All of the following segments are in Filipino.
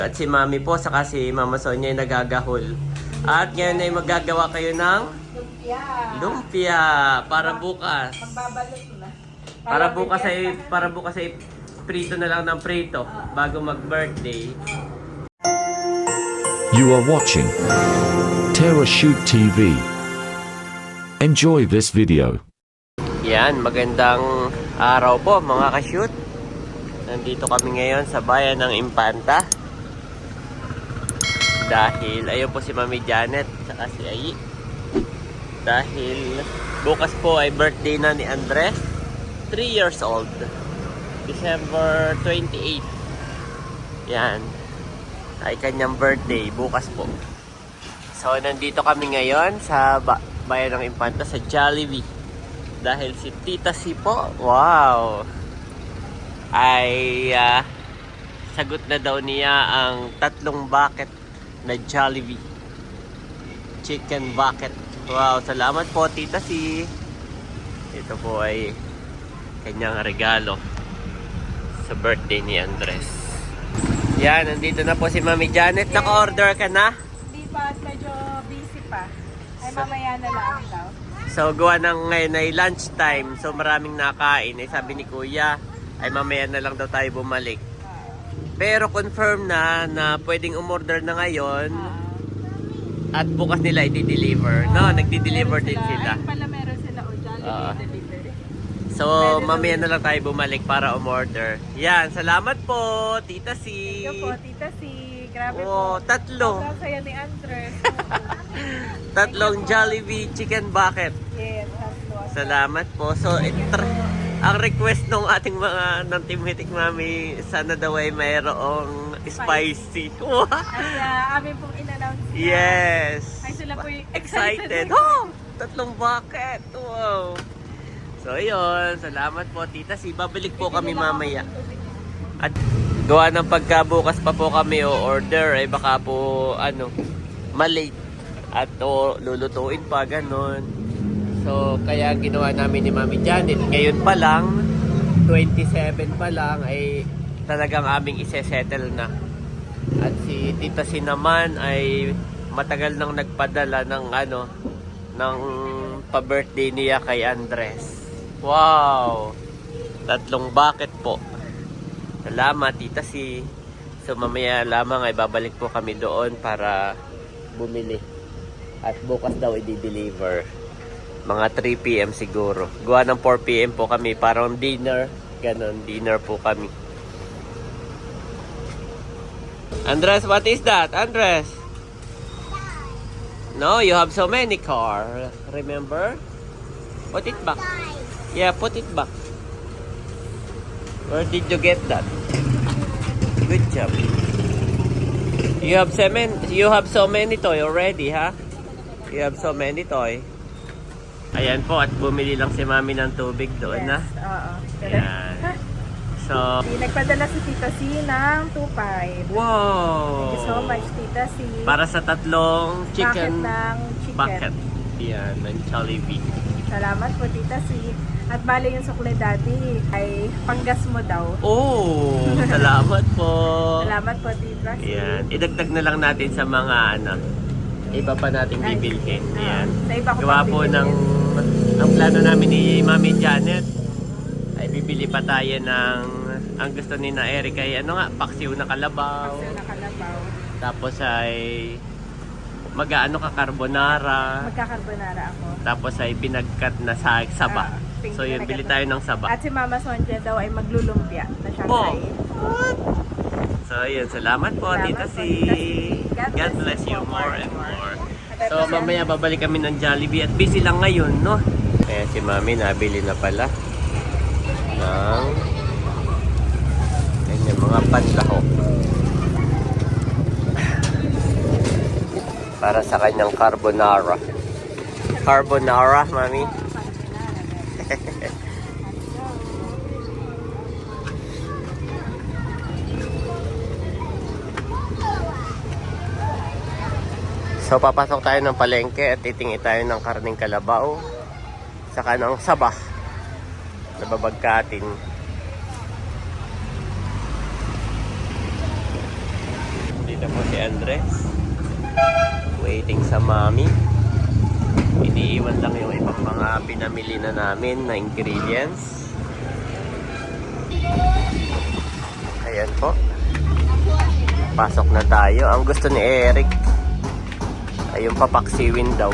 At si Mami po, saka si Mama Sonia ay nagagahol. At ngayon ay magagawa kayo ng lumpia para bukas. Magbabalot na. Para bukas ay prito na lang ng prito bago mag-birthday. You are watching Terra Shoot TV. Enjoy this video. Yan, magandang araw po mga ka-shoot. Nandito kami ngayon sa bayan ng Impanta. Dahil ayun po si Mami Janet saka si Ayi. Dahil bukas po ay birthday na ni Andres, 3 years old, December 28. Yan ay kanyang birthday bukas po. So nandito kami ngayon sa bayan ng Impanta sa Jollibee. Dahil si Tita C po, wow, ay sagot na daw niya ang 3 bucket na Jollibee chicken bucket. Wow, salamat po Tita C. Ito po ay kanyang regalo sa birthday ni Andres. Yan, nandito na po si Mami Janet. Naka-order ka na? Hindi pa, medyo busy pa. Ay mamaya na lang daw. So gawa ng ngayon ay lunchtime, so maraming nakain. Ay sabi ni Kuya ay mamaya na lang daw tayo bumalik. Pero confirm na pwedeng umorder na ngayon at bukas nila i-deliver. No, nagdi-deliver din sila. Ay pala meron sila o Jollibee delivery. So mamaya na lang tayo bumalik para umorder. Yan, salamat po Tita C. Thank you po, Tita C. Grabe Oh, po. 3. Sobrang saya ni Andres. 3 Jollibee chicken bucket. Yes, Salamat po. So, ang request ng ating mga ng Team Hitik Mami, sana daw ay mayroong spicy. Wow! At amin pong in-announce na. Yes! Ay sila po yung Excited! Oh! 3 bucket! Wow! So, yun. Salamat po, Tita C. Babalik po kami mamaya. At gawa ng pagkabukas pa po kami o-order, ay baka po, malate. At lulutuin pa, ganon. So, kaya ang ginawa namin ni Mami Janet, ngayon pa lang, 27 pa lang, ay talagang aming isesettle na. At si Tita C naman ay matagal nang nagpadala ng ng pa-birthday niya kay Andres. Wow! 3 bucket po. Salamat, Tita C. So, mamaya lamang ay babalik po kami doon para bumili. At bukas daw i-deliver. Mga 3 PM siguro. Gawa ng 4 PM po kami. Parang dinner. Ganon, dinner po kami. Andres, what is that? Andres? No, you have so many car. Remember? Put it back. Yeah, put it back. Where did you get that? Good job. You have so many toy already, ha? You have so many toy. Ayan po, at bumili lang si Mami ng tubig doon, Yes, na. oo. Ayan. So, Nagpadala si Tita C ng 2.5. wow! Thank you so much, Tita C. Para sa 3 chicken Bucket ng chicken. bucket. Yan, ng Jollibee. Salamat po, Tita C. At bali yung sukle daddy ay panggas mo daw. Oh, salamat po. Salamat po, Tita C. Yan, idagdag na lang natin sa mga iba pa nating bibilhin. Yan. Sa iba ko Gawa pang po bibilhin. ang plano namin ni Mami Janet ay bibili pa tayo ng ang gusto ni na Eric ay paksiw na kalabaw. Paksiw na kalabaw. Tapos ay mag-aano ka carbonara. Magkakarbonara ako. Tapos ay pinagkat na sa saba. So yun, bili tayo ng saba. At si Mama Sonja daw ay maglulumpia na siyang Oh. kain. So yun, salamat po Salamat Tita po, C. Tita C. God bless you more and more. So mamaya babalik kami ng Jollibee at busy lang ngayon, no? Kaya si Mami nabili na pala ng kanyang mga panlahok para sa kanyang carbonara. Carbonara, Mami. So papasok tayo ng palengke at titingi tayo ng karning kalabaw saka ng saba na babagkatin. Ito po si Andres. Waiting sa mami. Iniiwan lang yung ibang mga pinamili na namin na ingredients. Ayan po. Pasok na tayo. Ang gusto ni Eric ay yung papaksiwin daw.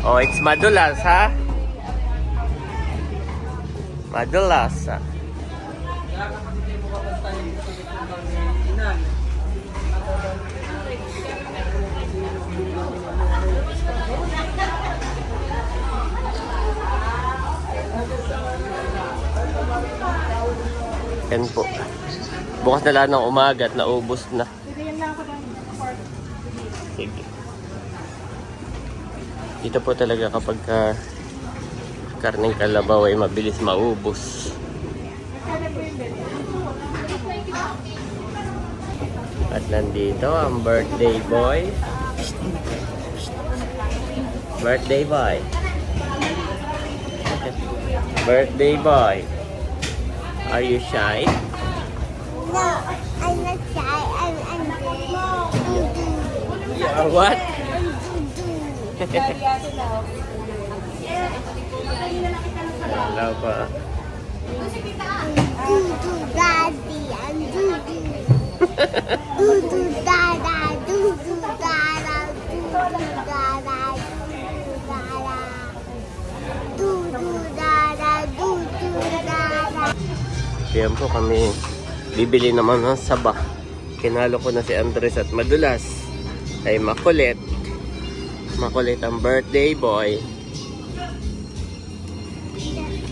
Oh, it's madulas, ha? Madulas, ha? Yan po. Bukas na lang ng umaga at naubos na. Sige. Dito po talaga kapag karneng kalabaw ay mabilis maubos. At nandito ang birthday boy. Birthday boy. Birthday boy. Are you shy? No, I'm not shy. I'm You are what? Hello po. Daddy. I'm Dudu. Dudu Dada. Dudu Dada. Dudu Dada. Dudu Dada. Dudu Dada. Kaya po kami bibili naman ng saba. Kinalo ko na si Andres at madulas ay makulit. Makulit ang birthday boy.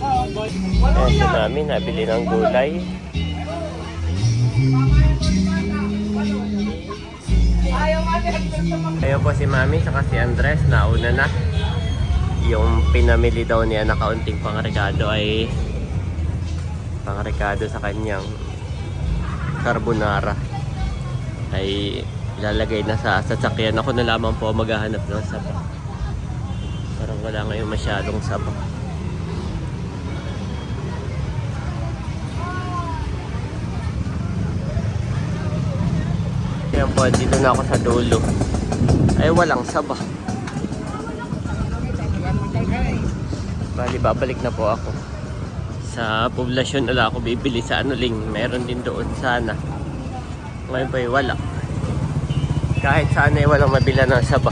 Ayan si mami, nabili ng gulay. Ayan po si mami, saka si Andres, nauna na. Yung pinamili daw niya na kaunting pangregado ay pangregado sa kanyang carbonara. Ay ilalagay na sa sasakyan. Ako na lamang po maghahanap ng saba. Parang wala ngayon masyadong saba. Kaya po, dito na ako sa dulo. Ay walang saba. Bali, babalik na po ako. Sa poblasyon na ako bibili sa Anuling. Meron din doon sana. Ngayon pa wala. Kahit saan ay walang mabila ng saba.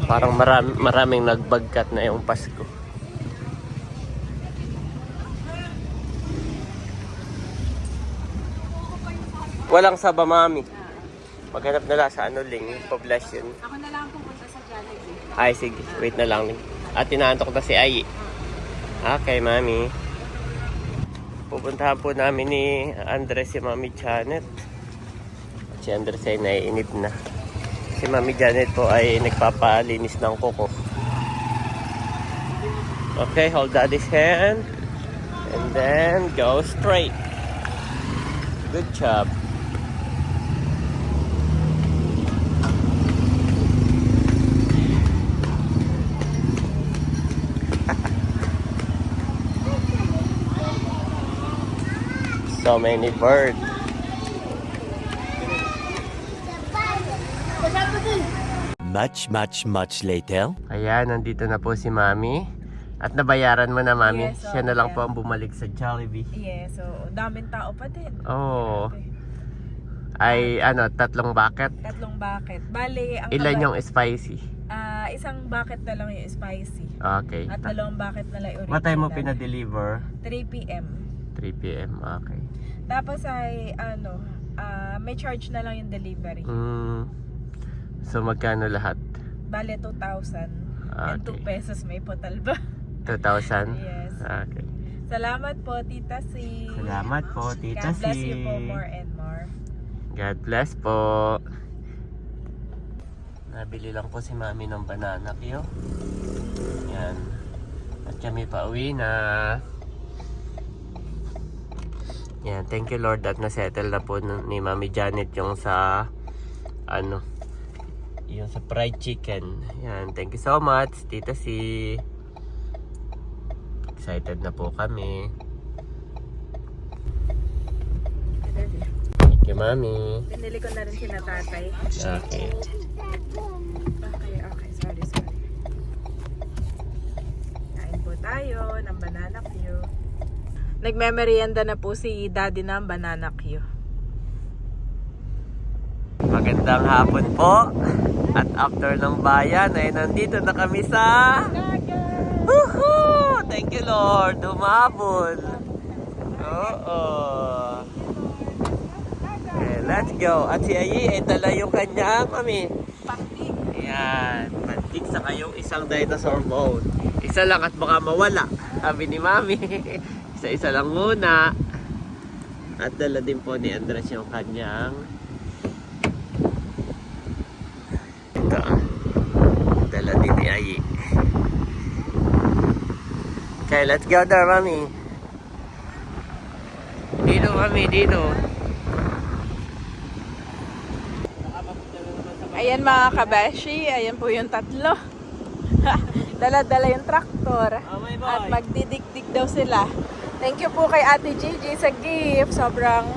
Parang maraming nagbagkat na yung Pasko. Walang saba, mami. Maghanap na lang sa Anuling, poblasyon. Ako na lang pupunta sa Jollibee. Ay, sige. Wait na lang. At tinahantok na si Ai. Okay, mami. Pupuntahan po namin ni Andres si Mami Janet. Si Andres ay naiinip na. Si Mami Janet po ay nagpapalinis ng kuko. Okay, hold daddy's hand. And then go straight. Good job. So many birds. Much later. Ayan, nandito na po si Mami. At nabayaran mo na, Mami. Yes, Siya na lang okay. po ang bumalik sa Jollibee. Yes, so daming tao pa din. Oo. Grabe. Ay, ano, 3 bucket. 3 bucket. Bali, ang Ilan yung spicy? isang bucket na lang yung spicy. Okay. At 2 bucket na lang yung original. What time mo pinadeliver? 3 p.m. 3 p.m. Okay. Tapos ay, may charge na lang yung delivery. So, magkano lahat? Bale, 2,000. And 2 Okay. pesos may putal ba? 2,000? Yes. Okay. Salamat po, Tita C. Salamat po, Tita God bless C. you po more and more. God bless po. Nabili lang po si Mami ng banana Q. Yan. At kami pa uwi na. Yan. Thank you Lord at na-settle na po ni Mami Janet yung sa yung sa fried chicken. Yan. Thank you so much, Tita C. Excited na po kami. Thank you you, Mami. Pinili ko na rin si tatay. Okay. Okay, sorry. Kain po tayo ng banana Q. Nagme-merienda na po si Daddy ng banana Q. Magandang hapon po. At after ng bayan ay nandito na kami sa... Woohoo! Thank you, Lord. Dumabol. Oo. Okay, let's go. At si Ayi ay dala yung kanya, Mami. Pantik. Ayan. Pantik sa kayong isang dinosaur bone. Isa lang at baka mawala. Sabi ni Mami. Isa-isa lang muna. At dala din po ni Andres yung kanyang ito. Dala din ni Ayi. Okay, let's go there, Mami. Dito, Mami, dito. Ayan mga kabeshi, ayan po yung tatlo. Dala-dala yung traktor. Oh, my boy. At magdidikdik daw sila. Thank you po kay Ate Gigi sa gift. Sobrang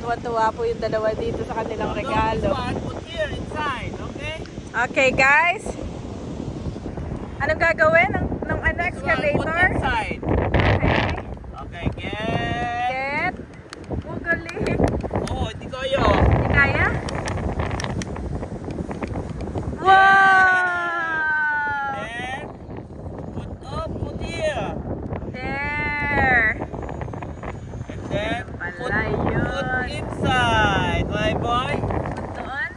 tuwa-tuwa po yung dalawa dito sa kanilang regalo. Put here inside, okay? Okay guys. Anong gagawin ng excavator? Put inside. Okay. Okay, get. Get. Oh, galing. Oh, hindi ko ayo. Hindi kaya? Wow! Then, put here. There. And then, Pala yun. put inside, my boy. Doon.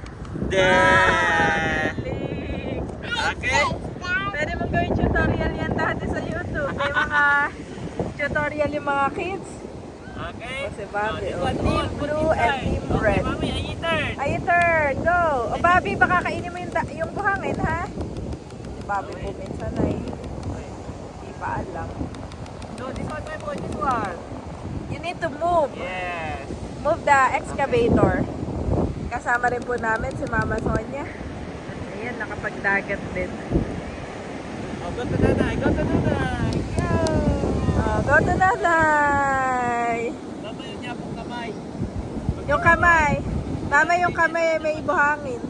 There. Galing. Okay? Pwede mong gawin tutorial yan dati sa YouTube. May mga tutorial yung mga kids. Okay? O si Bobby, This oh. one, Team put blue and inside. team Okay, red. Mami, I turn. Ay, turn. Go. O, Bobby, baka kainin mo yung buhangin, ha? Si Bobby po minsan ay hindi pa alam. No, this one, my boy, this one. You need to move. Yes. Move the excavator. Kasama rin po namin si Mama Sonia. Ayan, nakapagdagat din. Oh, go to nanay, go to nanay. Go. Oh, go to nanay. Mama, yun niya pong kamay. Yung kamay. Mama, yung kamay may buhangin.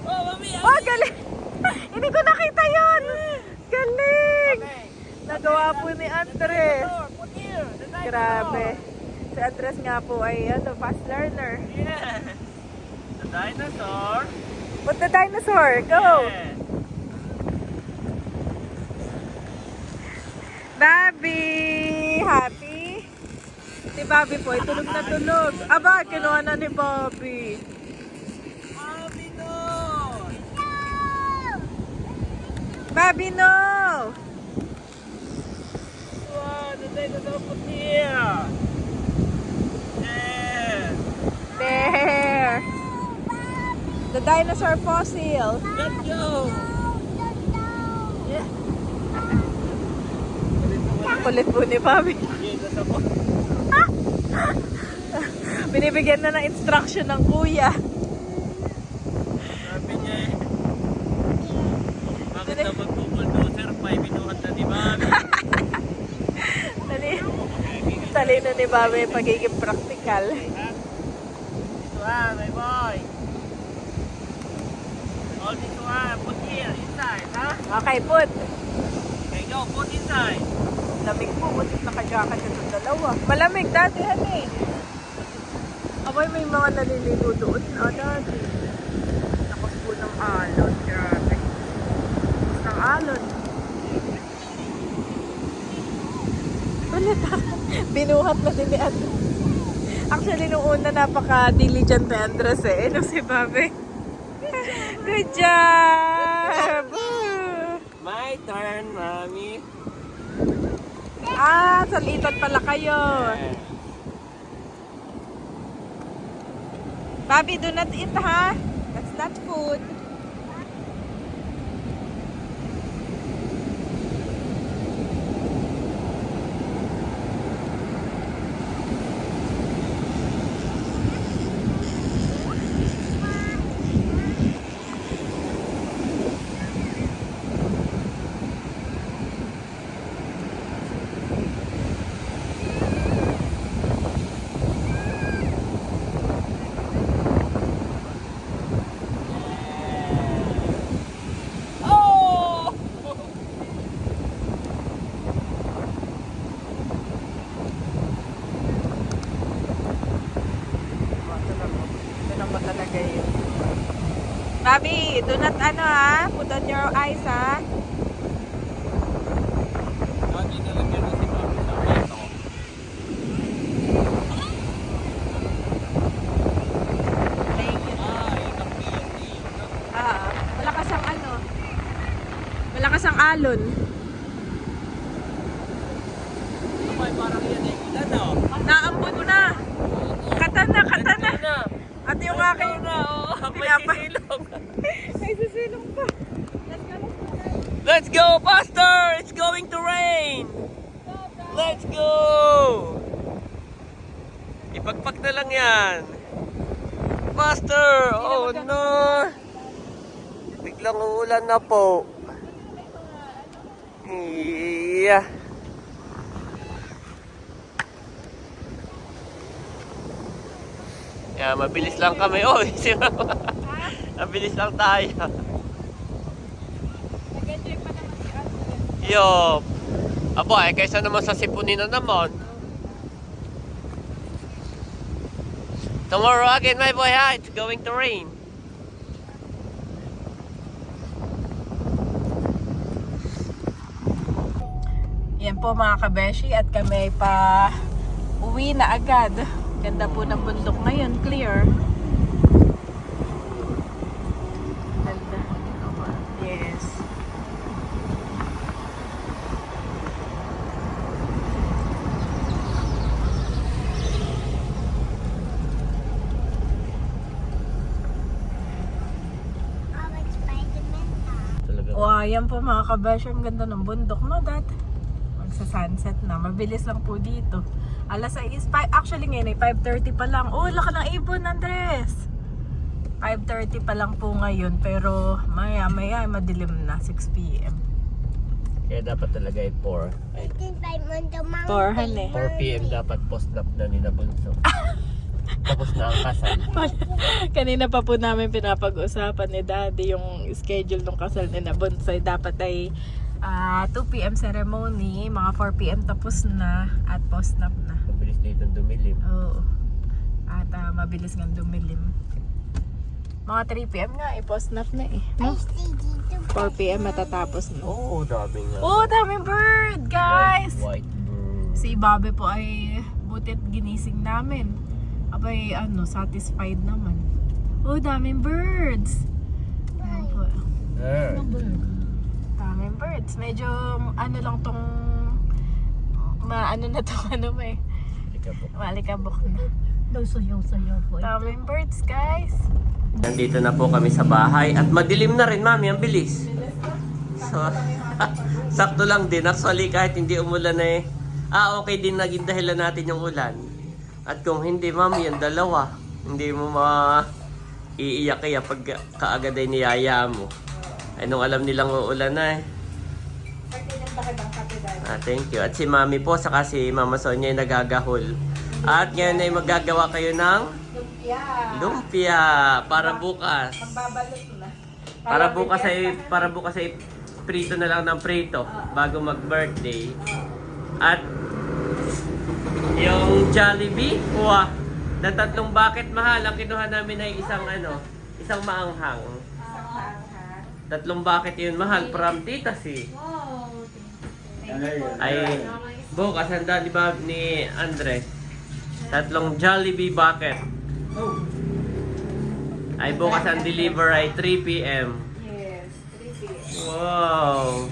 Oh, Mami, Oh, galing! Hindi ko nakita yun! Galing! okay. Nagawa po ni Andres. Put here. The dinosaur. Grabe. Si Andres nga po ay fast learner. Yeah. The dinosaur. Put the dinosaur. Go! Yeah. Bobby! Happy? Si Bobby po ay tulog na tulog. Aba, kinuha na ni Bobby. Mami, no. Bobby, no! Wow, the dinosaur put here. Yeah. There! The dinosaur fossil. Let's go. Kulit po ni Bobby. Yeah, that's a book. Binibigyan na ng instruction ng kuya. Sabi niya eh. Bakit daw mag-bulldozer pa? Ibinuhat na ni Mami. Talino ni Bobby pagiging practical. This one, my boy. All this one, put here, inside, ha? Okay, put. Okay, go, put inside. Lamig po, butit naka-jacket itong dalawa. Malamig, dati, honey. Abay, may mga naliligo doon. Dati. Nakos po ng alon. Grabe. Nakos ng alon. Ulit binuhat na din ni Andres. Actually, nung una, napaka-diligent ni Andres eh. Ano si Bobby? Good job! My turn, Mami. Salitan pala kayo. Bobby, do not eat, ha? That's not food. mo talaga yun. Mami, do not ano ha, put on your eyes ha. Mami, nalagyan na si Mami sa plato. Malakas ang ano. Malakas ang alon. Ay, parang yan eh. Ilan na oh. Naambon na. Kata na. Na. At yung aking na oh. May Pinapa- sisilong. Ay, susilong pa. Let's go, Pastor! It's going to rain! Let's go! Ipagpak na lang yan. Pastor! Oh no! Biglang uulan na po. Yeah. Yeah, mabilis lang kami. Oh, si Mama. Mabilis lang tayo. Nag-enjoy pa naman si Ate. Yo. Aba, kaysa naman sa sipunin na naman. Tomorrow again, my boy, ha? It's going to rain. Yan po mga kabeshi at kami ay pa uwi na agad. Ganda po ng bundok ngayon, clear. Ganda. Yes. Oh, it's Spider-Man. Talaga. Wow, yan po mga kabeshi. Ang ganda ng bundok, no, Dad? Magsa-sunset na. Mabilis lang po dito. Alas 6, actually ngayon ay 5:30 pa lang. Oh, laka ng ibon, Andres! 5:30 pa lang po ngayon, pero maya-maya ay madilim na, 6 p.m. Kaya dapat talaga ay 4. Ay, It's Spider-Man the mountain. 4 han eh. 4 p.m. dapat post-nap na ni Nabunso. Tapos na ang kasal. Kanina pa po namin pinapag-usapan ni Daddy yung schedule ng kasal ni Nabonsay. Dapat ay 2 p.m. ceremony, mga 4 p.m. tapos na at post-nap na. Mabilis dito dumilim. Oo. At mabilis nga dumilim. Mga 3 p.m. nga, post-nap na eh. I No? see dito. 4 p.m. matatapos na. Oo, dami nga. Oh, daming bird, guys! White bird. Si Bobby po ay butit ginising namin. Abay, satisfied naman. Oh, daming birds! Ayan po. Bird. Daming birds. Medyo, lang tong, na to, ba eh. Likabok. Malikabok na. Sayaw po. Daming birds, guys. Nandito na po kami sa bahay at madilim na rin, Mami, ang bilis. So, sakto lang din. Actually, kahit hindi umulan eh. Okay din naging dahilan natin yung ulan. At kung hindi, Mami, yung dalawa. Hindi mo iiyak kaya pag kaagad ay niyaya mo. Ay, nung alam nilang uulan na eh. Thank you. At si Mami po, saka si Mama Sonia ay nagagahol. At ngayon ay magagawa kayo ng lumpia para bukas. Magbabalot na. Para bukas ay prito na lang ng prito bago mag-birthday. At yung Jollibee, na 3 bucket mahal, ang kinuha namin ay isang maanghang. 3 bucket yun mahal from Tita si. Ay bukas handa ni Andres. 3 Jollibee bucket. Ay bukas ang deliver ay 3 p.m. Yes, 3 p.m. Wow!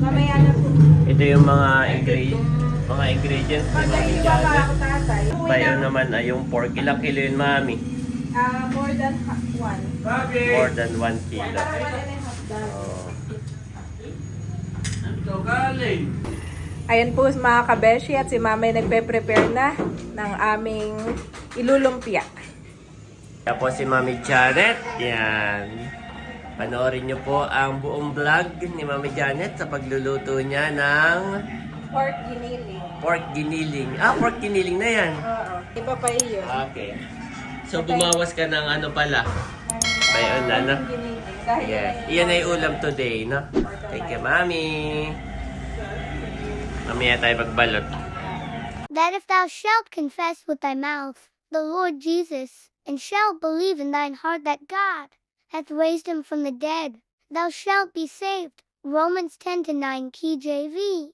Mamaya na po. Ito yung mga ingredients ni Mami Janet. Tatay. Bayo naman ay yung pork. Ilang kilo yun, Mami? More than 1. More than 1 kilo. Ayan po mga kabeshi at si Mama ay nagpe-prepare na ng aming ilulumpia. Tapos si Mami Janet. Yan. Panoorin nyo po ang buong vlog ni Mami Janet sa pagluluto niya ng Pork giniling. pork giniling. Pork giniling na yan. Oo. Iba pa iyon. Okay. So bumawas ka ng pala. Bayon na, no? Giniling. Dahil Yes. Iyan ay ulam today, no? Thank you, Mami. Mamaya tayo magbalot. That if thou shalt confess with thy mouth the Lord Jesus, and shalt believe in thine heart that God hath raised him from the dead, thou shalt be saved. Romans 10:9 KJV.